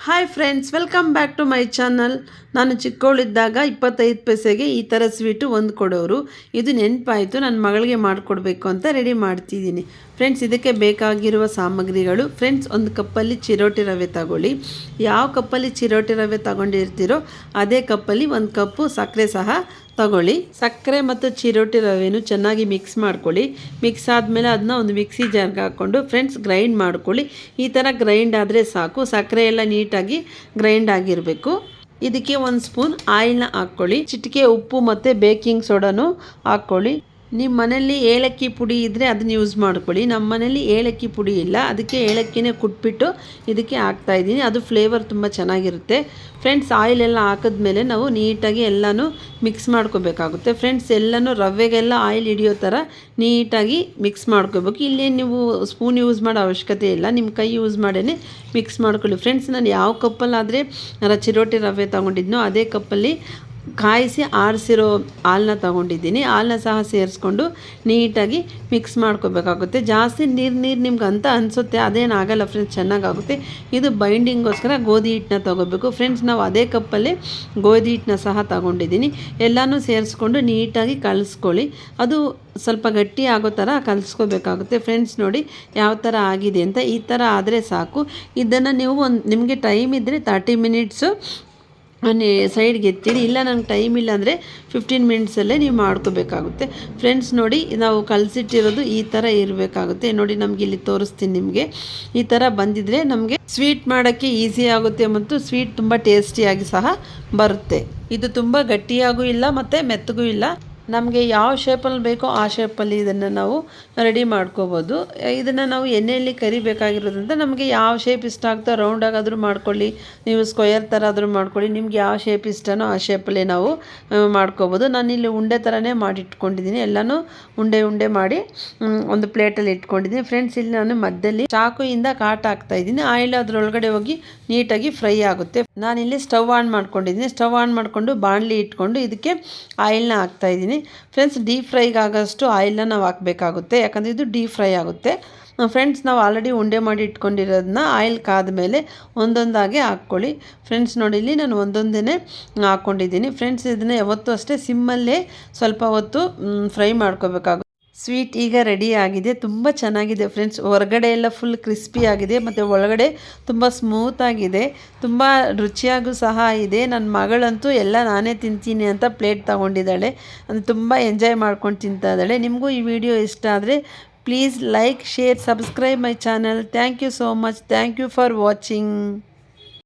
Hi friends, welcome back to my channel. ನಾನು ಚಿಕ್ಕವಳಿದ್ದಾಗ 25 ಪೈಸೆಗೆ ಈ ಥರ ಸ್ವೀಟು ಒಂದು ಕೊಡೋರು. ಇದು ನೆನಪಾಯಿತು, ನನ್ನ ಮಗಳಿಗೆ ಮಾಡಿಕೊಡ್ಬೇಕು ಅಂತ ರೆಡಿ ಮಾಡ್ತಿದ್ದೀನಿ. ಫ್ರೆಂಡ್ಸ್, ಇದಕ್ಕೆ ಬೇಕಾಗಿರುವ ಸಾಮಗ್ರಿಗಳು. ಫ್ರೆಂಡ್ಸ್, ಒಂದು ಕಪ್ಪಲ್ಲಿ ಚಿರೋಟಿ ರವೆ ತಗೊಳ್ಳಿ. ಯಾವ ಕಪ್ಪಲ್ಲಿ ಚಿರೋಟಿ ರವೆ ತಗೊಂಡಿರ್ತೀರೋ ಅದೇ ಕಪ್ಪಲ್ಲಿ ಒಂದು ಕಪ್ಪು ಸಕ್ಕರೆ ಸಹ ತಗೊಳ್ಳಿ. ಸಕ್ಕರೆ ಮತ್ತು ಚಿರೋಟಿ ರವೆನೂ ಚೆನ್ನಾಗಿ ಮಿಕ್ಸ್ ಮಾಡ್ಕೊಳ್ಳಿ. ಮಿಕ್ಸ್ ಆದಮೇಲೆ ಅದನ್ನ ಒಂದು ಮಿಕ್ಸಿ ಜಾರ್ಗೆ ಹಾಕ್ಕೊಂಡು ಫ್ರೆಂಡ್ಸ್ ಗ್ರೈಂಡ್ ಮಾಡ್ಕೊಳ್ಳಿ. ಈ ಥರ ಗ್ರೈಂಡ್ ಆದರೆ ಸಾಕು. ಸಕ್ಕರೆ ಎಲ್ಲ ನೀಟಾಗಿ ಗ್ರೈಂಡ್ ಆಗಿರಬೇಕು. ಇದಕ್ಕೆ ಒಂದು ಸ್ಪೂನ್ ಆಯಿಲ್ನ ಹಾಕ್ಕೊಳ್ಳಿ. ಚಿಟಿಕೆ ಉಪ್ಪು ಮತ್ತು ಬೇಕಿಂಗ್ ಸೋಡಾನು ಹಾಕ್ಕೊಳ್ಳಿ. ನಿಮ್ಮ ಮನೇಲಿ ಏಲಕ್ಕಿ ಪುಡಿ ಇದ್ದರೆ ಅದನ್ನ ಯೂಸ್ ಮಾಡ್ಕೊಳ್ಳಿ. ನಮ್ಮ ಮನೇಲಿ ಏಲಕ್ಕಿ ಪುಡಿ ಇಲ್ಲ, ಅದಕ್ಕೆ ಏಲಕ್ಕಿನೇ ಕುಟ್ಬಿಟ್ಟು ಇದಕ್ಕೆ ಹಾಕ್ತಾಯಿದ್ದೀನಿ. ಅದು ಫ್ಲೇವರ್ ತುಂಬ ಚೆನ್ನಾಗಿರುತ್ತೆ. ಫ್ರೆಂಡ್ಸ್, ಆಯಿಲೆಲ್ಲ ಹಾಕಿದ್ಮೇಲೆ ನಾವು ನೀಟಾಗಿ ಎಲ್ಲನೂ ಮಿಕ್ಸ್ ಮಾಡ್ಕೋಬೇಕಾಗುತ್ತೆ. ಫ್ರೆಂಡ್ಸ್, ಎಲ್ಲನೂ ರವೆಗೆಲ್ಲ ಆಯಿಲ್ ಹಿಡಿಯೋ ಥರ ನೀಟಾಗಿ ಮಿಕ್ಸ್ ಮಾಡ್ಕೋಬೇಕು. ಇಲ್ಲಿ ನೀವು ಸ್ಪೂನ್ ಯೂಸ್ ಮಾಡೋ ಅವಶ್ಯಕತೆ ಇಲ್ಲ, ನಿಮ್ಮ ಕೈ ಯೂಸ್ ಮಾಡೇ ಮಿಕ್ಸ್ ಮಾಡ್ಕೊಳ್ಳಿ. ಫ್ರೆಂಡ್ಸ್, ನಾನು ಯಾವ ಕಪ್ಪಲ್ಲಾದರೆ ಚಿರೋಟಿ ರವೆ ತೊಗೊಂಡಿದ್ನೋ ಅದೇ ಕಪ್ಪಲ್ಲಿ ಕಾಯಿಸಿ ಆರಿಸಿರೋ ಹಾಲನ್ನ ತೊಗೊಂಡಿದ್ದೀನಿ. ಹಾಲನ್ನ ಸಹ ಸೇರಿಸ್ಕೊಂಡು ನೀಟಾಗಿ ಮಿಕ್ಸ್ ಮಾಡ್ಕೋಬೇಕಾಗುತ್ತೆ. ಜಾಸ್ತಿ ನೀರು ನಿಮ್ಗೆ ಅಂತ ಅನಿಸುತ್ತೆ, ಅದೇನಾಗಲ್ಲ ಫ್ರೆಂಡ್ಸ್, ಚೆನ್ನಾಗಾಗುತ್ತೆ. ಇದು ಬೈಂಡಿಂಗೋಸ್ಕರ ಗೋಧಿ ಹಿಟ್ಟನ್ನ ತೊಗೋಬೇಕು. ಫ್ರೆಂಡ್ಸ್, ನಾವು ಅದೇ ಕಪ್ಪಲ್ಲಿ ಗೋಧಿ ಹಿಟ್ಟನ್ನ ಸಹ ತೊಗೊಂಡಿದ್ದೀನಿ. ಎಲ್ಲನೂ ಸೇರಿಸ್ಕೊಂಡು ನೀಟಾಗಿ ಕಲಿಸ್ಕೊಳ್ಳಿ. ಅದು ಸ್ವಲ್ಪ ಗಟ್ಟಿ ಆಗೋ ಥರ ಕಲಿಸ್ಕೋಬೇಕಾಗುತ್ತೆ. ಫ್ರೆಂಡ್ಸ್, ನೋಡಿ ಯಾವ ಥರ ಆಗಿದೆ ಅಂತ. ಈ ಥರ ಆದರೆ ಸಾಕು. ಇದನ್ನು ನೀವು ನಿಮಗೆ ಟೈಮ್ ಇದ್ದರೆ 30 ಮಿನಿಟ್ಸು ಸೈಡ್ಗೆ ಎತ್ತಿಡಿ. ಇಲ್ಲ ನನಗೆ ಟೈಮ್ ಇಲ್ಲ ಅಂದರೆ 15 ಮಿನಿಟ್ಸಲ್ಲೇ ನೀವು ಮಾಡ್ಕೋಬೇಕಾಗುತ್ತೆ. ಫ್ರೆಂಡ್ಸ್, ನೋಡಿ ನಾವು ಕಲಸಿಟ್ಟಿರೋದು ಈ ಥರ ಇರಬೇಕಾಗುತ್ತೆ. ನೋಡಿ, ನಮಗೆ ಇಲ್ಲಿ ತೋರಿಸ್ತೀನಿ ನಿಮಗೆ. ಈ ಥರ ಬಂದಿದ್ರೆ ನಮಗೆ ಸ್ವೀಟ್ ಮಾಡೋಕ್ಕೆ ಈಸಿ ಆಗುತ್ತೆ ಮತ್ತು ಸ್ವೀಟ್ ತುಂಬ ಟೇಸ್ಟಿಯಾಗಿ ಸಹ ಬರುತ್ತೆ. ಇದು ತುಂಬ ಗಟ್ಟಿಯಾಗೂ ಇಲ್ಲ ಮತ್ತು ಮೆತ್ತಗೂ ಇಲ್ಲ. ನಮಗೆ ಯಾವ ಶೇಪಲ್ಲಿ ಬೇಕೋ ಆ ಶೇಪಲ್ಲಿ ಇದನ್ನು ನಾವು ರೆಡಿ ಮಾಡ್ಕೋಬೋದು. ಇದನ್ನು ನಾವು ಎಣ್ಣೆಯಲ್ಲಿ ಕರಿಬೇಕಾಗಿರೋದ್ರಿಂದ ನಮಗೆ ಯಾವ ಶೇಪ್ ಇಷ್ಟ ಆಗ್ತೋ ರೌಂಡಾಗಾದರೂ ಮಾಡ್ಕೊಳ್ಳಿ, ನೀವು ಸ್ಕ್ವಯರ್ ಥರ ಆದರೂ ಮಾಡ್ಕೊಳ್ಳಿ. ನಿಮ್ಗೆ ಯಾವ ಶೇಪ್ ಇಷ್ಟನೋ ಆ ಶೇಪಲ್ಲಿ ನಾವು ಮಾಡ್ಕೋಬೋದು. ನಾನಿಲ್ಲಿ ಉಂಡೆ ಥರನೇ ಮಾಡಿಟ್ಕೊಂಡಿದ್ದೀನಿ. ಎಲ್ಲನೂ ಉಂಡೆ ಮಾಡಿ ಒಂದು ಪ್ಲೇಟಲ್ಲಿ ಇಟ್ಕೊಂಡಿದ್ದೀನಿ. ಫ್ರೆಂಡ್ಸ್, ಇಲ್ಲಿ ನಾನು ಮಧ್ಯದಲ್ಲಿ ಚಾಕುಯಿಂದ ಕಾಟ್ ಹಾಕ್ತಾಯಿದ್ದೀನಿ. ಆಯಿಲ್ ಅದರೊಳಗಡೆ ಹೋಗಿ ನೀಟಾಗಿ ಫ್ರೈ ಆಗುತ್ತೆ. ನಾನಿಲ್ಲಿ ಸ್ಟವ್ ಆನ್ ಮಾಡ್ಕೊಂಡಿದ್ದೀನಿ. ಸ್ಟವ್ ಆನ್ ಮಾಡಿಕೊಂಡು ಬಾಣಲಿ ಇಟ್ಕೊಂಡು ಇದಕ್ಕೆ ಆಯಿಲ್ನ ಹಾಕ್ತಾಯಿದ್ದೀನಿ. ಫ್ರೆಂಡ್ಸ್, ಡೀಪ್ ಫ್ರೈಗೆ ಆಗೋಷ್ಟು ಆಯಿಲ್ನ ನಾವು ಹಾಕಬೇಕಾಗುತ್ತೆ, ಯಾಕಂದರೆ ಇದು ಡೀಪ್ ಫ್ರೈ ಆಗುತ್ತೆ. ಫ್ರೆಂಡ್ಸ್, ನಾವು ಆಲ್ರೆಡಿ ಉಂಡೆ ಮಾಡಿ ಇಟ್ಕೊಂಡಿರೋದನ್ನ ಆಯಿಲ್ ಕಾದ ಮೇಲೆ ಒಂದೊಂದಾಗಿ ಹಾಕ್ಕೊಳ್ಳಿ. ಫ್ರೆಂಡ್ಸ್, ನೋಡಿ ಇಲ್ಲಿ ನಾನು ಒಂದೊಂದೇ ಹಾಕ್ಕೊಂಡಿದ್ದೀನಿ. ಫ್ರೆಂಡ್ಸ್, ಇದನ್ನು ಯಾವತ್ತೂ ಅಷ್ಟೇ ಸಿಮ್ಮಲ್ಲೇ ಸ್ವಲ್ಪ ಹೊತ್ತು ಫ್ರೈ ಮಾಡ್ಕೋಬೇಕಾಗುತ್ತೆ. ಸ್ವೀಟ್ ಈಗ ರೆಡಿ ಆಗಿದೆ. ತುಂಬ ಚೆನ್ನಾಗಿದೆ ಫ್ರೆಂಡ್ಸ್. ಹೊರಗಡೆ ಎಲ್ಲ ಫುಲ್ ಕ್ರಿಸ್ಪಿ ಆಗಿದೆ ಮತ್ತು ಒಳಗಡೆ ತುಂಬ ಸ್ಮೂತಾಗಿದೆ. ತುಂಬ ರುಚಿಯಾಗೂ ಸಹ ಇದೆ. ನನ್ನ ಮಗಳಂತೂ ಎಲ್ಲ ನಾನೇ ತಿಂತೀನಿ ಅಂತ ಪ್ಲೇಟ್ ತೊಗೊಂಡಿದ್ದಾಳೆ. ಅದು ತುಂಬ ಎಂಜಾಯ್ ಮಾಡ್ಕೊಂಡು ತಿಂತಾ ಇದ್ದಾಳೆ. ನಿಮಗೂ ಈ ವಿಡಿಯೋ ಇಷ್ಟ ಆದರೆ please like, share, subscribe my channel. Thank you so much. Thank you for watching.